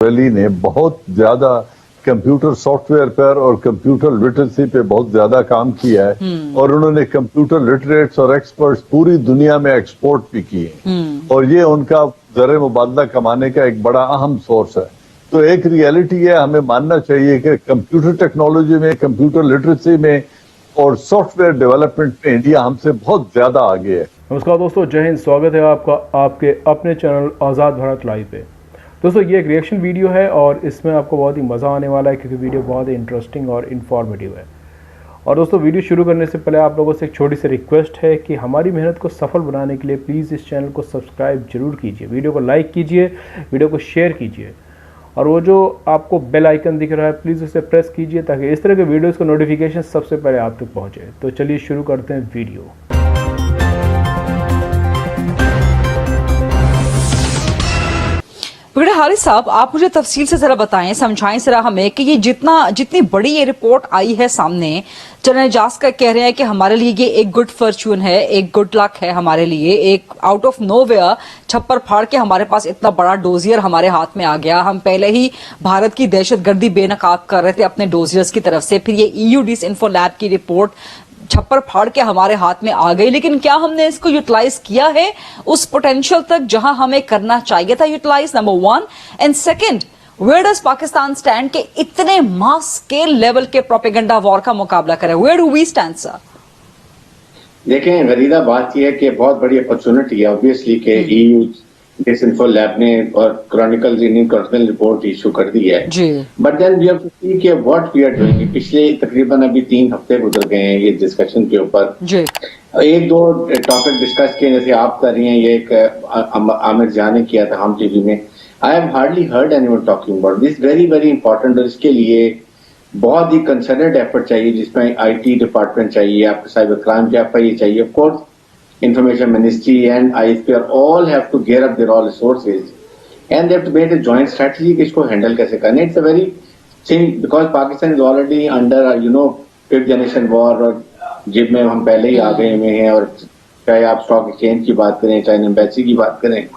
Valley ने बहुत ज्यादा कंप्यूटर सॉफ्टवेयर पर और कंप्यूटर लिटरेसी पे बहुत ज्यादा काम किया है और उन्होंने कंप्यूटर लिटरेट्स और एक्सपर्ट्स पूरी दुनिया में एक्सपोर्ट भी किए और ये उनका ज़र मुबादला कमाने का एक बड़ा अहम सोर्स है। तो एक रियलिटी है, हमें मानना चाहिए कि कंप्यूटर टेक्नोलॉजी में, कंप्यूटर लिटरेसी में और सॉफ्टवेयर डेवलपमेंट में इंडिया हमसे बहुत ज्यादा आगे है। नमस्कार दोस्तों, जय हिंद। स्वागत है आपका आपके अपने चैनल आज़ाद भारत लाइव पे। दोस्तों ये एक रिएक्शन वीडियो है और इसमें आपको बहुत ही मज़ा आने वाला है क्योंकि वीडियो बहुत ही इंटरेस्टिंग और इन्फॉर्मेटिव है। और दोस्तों वीडियो शुरू करने से पहले आप लोगों से एक छोटी सी रिक्वेस्ट है कि हमारी मेहनत को सफल बनाने के लिए प्लीज़ इस चैनल को सब्सक्राइब जरूर कीजिए, वीडियो को लाइक कीजिए, वीडियो को शेयर कीजिए और वो जो आपको बेल आइकन दिख रहा है प्लीज़ उसे प्रेस कीजिए ताकि इस तरह के वीडियोज़ का नोटिफिकेशन सबसे पहले आप तक पहुँचे। तो चलिए शुरू करते हैं वीडियो। हारिस साहब, आप मुझे तफसील से जरा बताएं, समझाएं जरा हमें कि ये जितनी बड़ी ये रिपोर्ट आई है सामने, जनरल एजाज का कह रहे हैं कि हमारे लिए ये एक गुड फॉर्च्यून है, एक गुड लक है हमारे लिए, एक आउट ऑफ नोवेयर छप्पर फाड़ के हमारे पास इतना बड़ा डोजियर हमारे हाथ में आ गया। हम पहले ही भारत की दहशतगर्दी बेनकाब कर रहे थे अपने डोजियर्स की तरफ से, फिर ये EU डिसइंफो लैब की रिपोर्ट छप्पर फाड़ के हमारे हाथ में आ गई, लेकिन क्या हमने इसको यूटिलाइज किया है उस पोटेंशियल तक जहां हमें करना चाहिए था utilize? Number one. And second, where does Pakistan stand के इतने मास स्केल लेवल के प्रोपेगेंडा वॉर का मुकाबला करें? Where do we stand sir? देखें गरीदा, बात यह है कि बहुत बड़ी अपॉर्चुनिटी है ऑब्वियसली कि EU डिसइंफो लैब ने और क्रॉनिकल रिपोर्ट इशू कर दी है, but then we have to see कि व्हाट वी आर डूइंग। पिछले तकरीबन अभी 3 हफ्ते गुजर गए हैं ये डिस्कशन के ऊपर। एक दो टॉपिक डिस्कस किए जैसे आप कर रही हैं, ये एक आमिर जान ने किया था हम टीवी में। I have hardly heard anyone talking about this, very very important. और इसके लिए बहुत ही कंसर्नेड एफर्ट चाहिए जिसमें IT डिपार्टमेंट चाहिए, आपको साइबर क्राइम के FIA चाहिए, of course Information Ministry and ISP all have to gear up their all resources and they have to make a joint strategy कि इसको handle कैसे करना। It's a very thing because Pakistan is already under fifth generation war और जिब में हम पहले ही आ गए हुए हैं। और चाहे आप स्टॉक एक्सचेंज की बात करें, चाहे एम्बेसी की बात करें,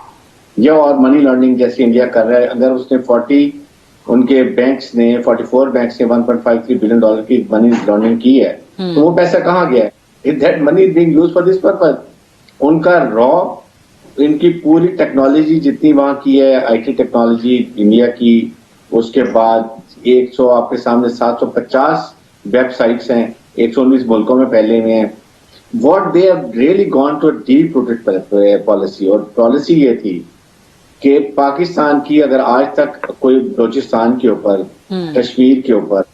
या और मनी लॉन्ड्रिंग जैसे इंडिया कर रहा है। अगर उसने 44 बैंक्स ने $1.53 बिलियन की मनी लॉन्ड्रिंग की है तो वो पैसा कहाँ गया है? If that money is being used for this purpose, उनका इनकी पूरी टेक्नोलॉजी जितनी वहां की है, IT टेक्नोलॉजी इंडिया की, उसके बाद 100 आपके सामने 750 वेबसाइट्स हैं 119 मुल्कों में फैले हुए हैं। What they have really gone too deep rooted policy, और पॉलिसी ये थी कि पाकिस्तान की अगर आज तक कोई बलूचिस्तान के ऊपर, कश्मीर के ऊपर,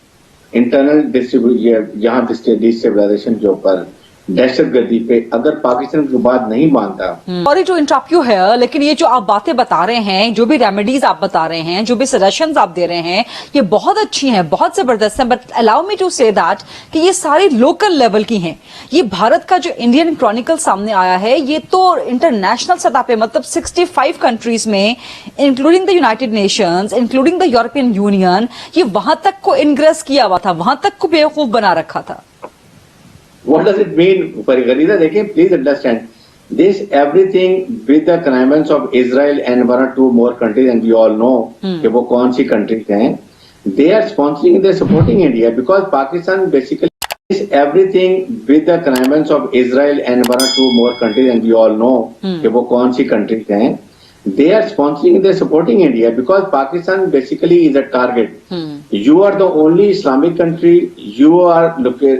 इंटरनल डिस्टेबलाइजेशन के ऊपर, दहशतगर्दी पे अगर पाकिस्तान की बात नहीं मानता। सॉरी टू इंटरप्ट यू है, लेकिन ये जो आप बातें बता रहे हैं, जो भी रेमेडीज आप बता रहे हैं, जो भी सजेशंस आप दे रहे हैं, ये बहुत अच्छी हैं, बहुत जबरदस्त हैं, but allow me to say that कि ये सारी लोकल लेवल की हैं। ये भारत का जो इंडियन क्रॉनिकल सामने आया है, ये तो इंटरनेशनल सतह पे, मतलब 65 कंट्रीज में, including the United Nations, including the European union, ये वहां तक को इंग्रेस किया हुआ था, वहां तक को बेवकूफ बना रखा था। What does it mean? Farida, देखिए, please understand this everything with the connivance of Israel and 1 or 2 more countries, and we all know कि वो कौन सी countries हैं. They are sponsoring, they are supporting India because Pakistan basically is everything with the connivance of Israel and 1 or 2 more countries, and we all know कि वो कौन सी countries हैं. They are sponsoring, they are supporting India because Pakistan basically is a target. You are the only Islamic country. You are,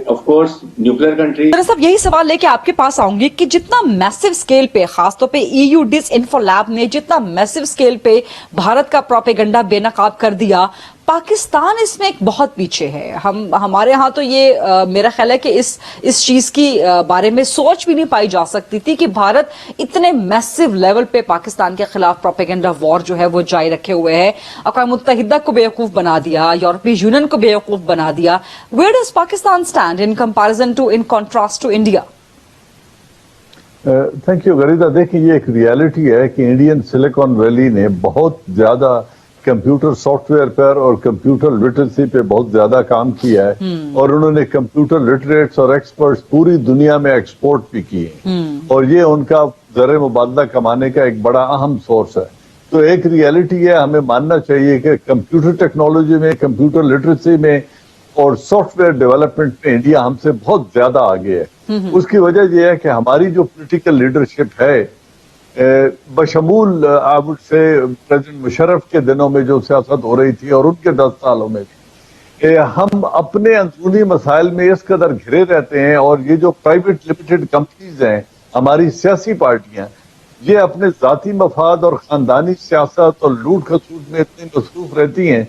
of course, nuclear country. Sir साहब, यही सवाल लेके आपके पास आऊंगी कि जितना मैसिव स्केल पे, खासतौर पे EU डिसइंफो लैब ने जितना मैसिव स्केल पे भारत का प्रोपेगेंडा बेनकाब कर दिया, पाकिस्तान इसमें एक बहुत पीछे है। हमारे यहाँ तो ये मेरा ख्याल है कि इस चीज की बारे में सोच भी नहीं पाई जा सकती थी कि भारत इतने मैसिव लेवल पे पाकिस्तान के खिलाफ प्रोपेगेंडा वॉर जो है वो जारी रखे हुए है। अक़वाम मुत्तहिदा को बेवकूफ बना दिया, यूरोपीय यूनियन को बेवकूफ बना दिया। Where does Pakistan stand in comparison to, in contrast to India? Thank you Gharida. देखिए, ये एक रियलिटी है कि इंडियन सिलिकॉन वैली ने बहुत ज्यादा कंप्यूटर सॉफ्टवेयर पर और कंप्यूटर लिटरेसी पे बहुत ज्यादा काम किया है और उन्होंने कंप्यूटर लिटरेट्स और एक्सपर्ट्स पूरी दुनिया में एक्सपोर्ट भी किए और ये उनका ज़र मुबादला कमाने का एक बड़ा अहम सोर्स है। तो एक रियलिटी है, हमें मानना चाहिए कि कंप्यूटर टेक्नोलॉजी में, कंप्यूटर लिटरेसी में और सॉफ्टवेयर डेवलपमेंट में इंडिया हमसे बहुत ज्यादा आगे है। उसकी वजह यह है कि हमारी जो पॉलिटिकल लीडरशिप है, बशमूल I would say president Musharraf के दिनों में जो सियासत हो रही थी और उनके 10 सालों में भी, हम अपने अंदरूनी मसाइल में इस कदर घिरे रहते हैं, और ये जो प्राइवेट लिमिटेड कंपनीज हैं, हमारी सियासी पार्टियां, ये अपने जाती मफाद और खानदानी सियासत और लूट खसूट में इतनी मसरूफ रहती हैं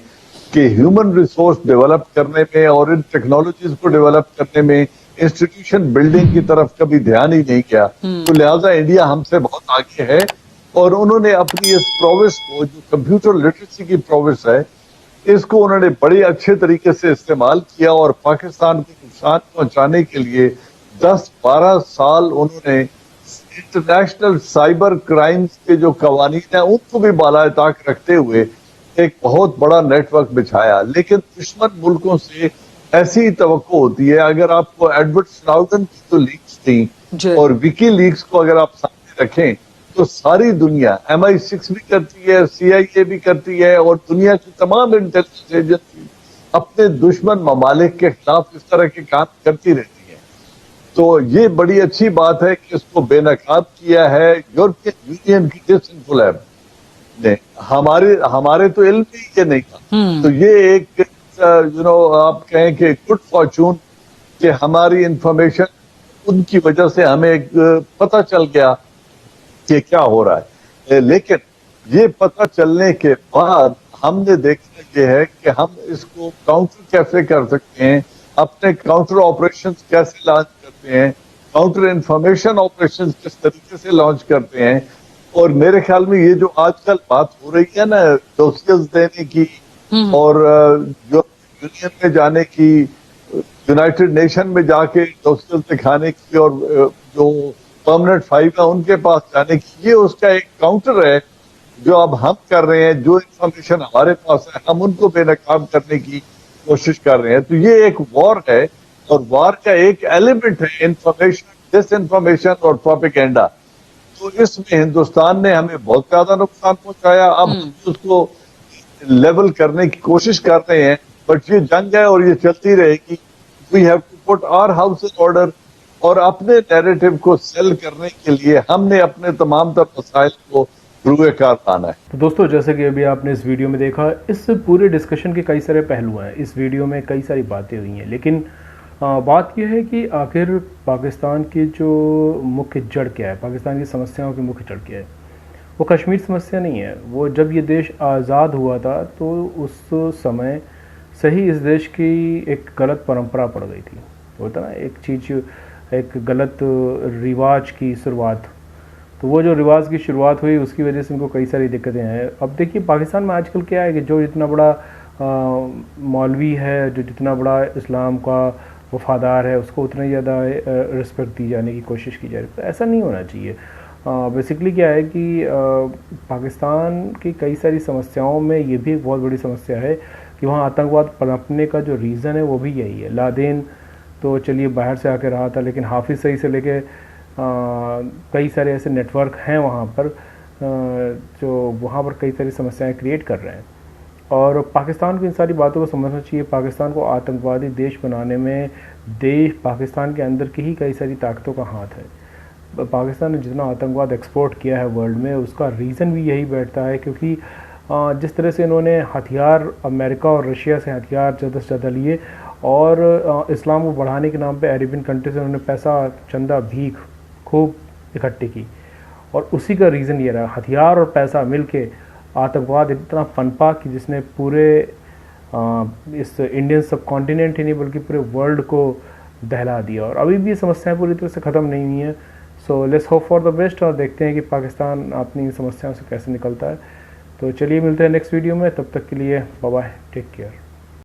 कि ह्यूमन रिसोर्स डेवलप करने में और इन टेक्नोलॉजीज को डेवलप करने में, इंस्टीट्यूशन बिल्डिंग की तरफ कभी ध्यान ही नहीं किया। तो लिहाजा इंडिया हमसे बहुत आगे है, और उन्होंने अपनी इस प्रोविस को, जो कंप्यूटर लिटरेसी की प्रोविस है, इसको उन्होंने बड़े अच्छे तरीके से इस्तेमाल किया, और पाकिस्तान को नुकसान पहुंचाने के लिए 10-12 साल उन्होंने इंटरनेशनल साइबर क्राइम्स के जो कवानीन है उनको भी बाला ताक रखते हुए एक बहुत बड़ा नेटवर्क बिछाया। लेकिन दुश्मन मुल्कों से ऐसी तवक्को होती है, अगर आपको एडवर्ड स्नोडेन की जो लीक्स थी और विकी लीक्स को अगर आप सामने रखें, तो सारी दुनिया, MI6 भी करती है, CIA भी करती है, और दुनिया की तमाम इंटेलिजेंस एजेंसी अपने दुश्मन ममालिक के खिलाफ इस तरह के काम करती रहती है। तो ये बड़ी अच्छी बात है कि इसको बेनकाब किया है यूरोपियन यूनियन की डिसइंफो लैब ने। हमारे तो इल्म ही ये नहीं था। तो ये एक आप कहें कि गुड फॉर्चून कि हमारी इंफॉर्मेशन, उनकी वजह से हमें एक पता चल गया कि क्या हो रहा है। लेकिन ये पता चलने के बाद हमने देखना ये है कि हम इसको काउंटर कैसे कर सकते हैं, अपने काउंटर ऑपरेशंस कैसे लॉन्च करते हैं, काउंटर इंफॉर्मेशन ऑपरेशंस किस तरीके से लॉन्च करते हैं। और मेरे ख्याल में ये जो आजकल बात हो रही है ना, डोसियर्स देने की और जो यूनियन में जाने की, यूनाइटेड नेशन में जाके डोसियर्स दिखाने की, और जो परमानेंट फाइल है उनके पास जाने की, ये उसका एक काउंटर है जो अब हम कर रहे हैं। जो इंफॉर्मेशन हमारे पास है हम उनको बेनकाब करने की कोशिश कर रहे हैं। तो ये एक वॉर है, और वॉर का एक एलिमेंट है इंफॉर्मेशन, डिसइंफॉर्मेशन और प्रोपेगेंडा। तो इसमें हिंदुस्तान ने हमें बहुत ज्यादा नुकसान पहुंचाया। अब हम उसको लेवल करने की कोशिश कर रहे हैं, बट ये जंग है और ये चलती रहेगी। We have to put our house in order, और अपने नैरेटिव को सेल करने के लिए हमने अपने तमाम तर मसाइल को रुए कार लाना है। तो दोस्तों, जैसे कि अभी आपने इस वीडियो में देखा, इस पूरे डिस्कशन के कई सारे पहलू हैं, इस वीडियो में कई सारी बातें हुई हैं, लेकिन बात यह है कि आखिर पाकिस्तान की जो मुख्य जड़ क्या है, पाकिस्तान की समस्याओं की मुख्य जड़ क्या है। वो कश्मीर समस्या नहीं है। वो जब ये देश आज़ाद हुआ था तो उस समय से ही इस देश की एक गलत परंपरा पड़ गई थी। होता ना, एक चीज़, एक गलत रिवाज की शुरुआत, तो वो जो रिवाज की शुरुआत हुई उसकी वजह से इनको कई सारी दिक्कतें हैं। अब देखिए पाकिस्तान में आजकल क्या है कि जो जितना बड़ा मौलवी है, जो जितना बड़ा इस्लाम का वफादार है, उसको उतना ही ज़्यादा रिस्पेक्ट दी जाने की कोशिश की जा रही है। तो ऐसा नहीं होना चाहिए। बेसिकली क्या है कि पाकिस्तान की कई सारी समस्याओं में ये भी एक बहुत बड़ी समस्या है कि वहाँ आतंकवाद पनपने का जो रीज़न है वो भी यही है। लादेन तो चलिए बाहर से आके रहा था, लेकिन हाफिज़ सईद से लेके कई सारे ऐसे नेटवर्क हैं वहाँ पर जो वहाँ पर कई सारी समस्याएं क्रिएट कर रहे हैं। और पाकिस्तान को इन सारी बातों को समझना चाहिए। पाकिस्तान को आतंकवादी देश बनाने में पाकिस्तान के अंदर की ही कई सारी ताकतों का हाथ है। पाकिस्तान ने जितना आतंकवाद एक्सपोर्ट किया है वर्ल्ड में, उसका रीज़न भी यही बैठता है क्योंकि जिस तरह से इन्होंने हथियार, अमेरिका और रशिया से हथियार ज़्यादा से ज़्यादा लिए, और इस्लाम को बढ़ाने के नाम पे अरेबियन कंट्री से उन्होंने पैसा, चंदा, भीख खूब इकट्ठी की, और उसी का रीज़न ये रहा। हथियार और पैसा मिलके आतंकवाद इतना पनपा कि जिसने पूरे इस इंडियन सब कॉन्टिनेंट ही नहीं बल्कि पूरे वर्ल्ड को दहला दिया, और अभी भी ये समस्याएं पूरी तरह से ख़त्म नहीं हुई हैं। So let's hope for the best, और देखते हैं कि पाकिस्तान अपनी समस्याओं से कैसे निकलता है। तो चलिए मिलते हैं नेक्स्ट वीडियो में, तब तक के लिए बाय बाय, टेक केयर।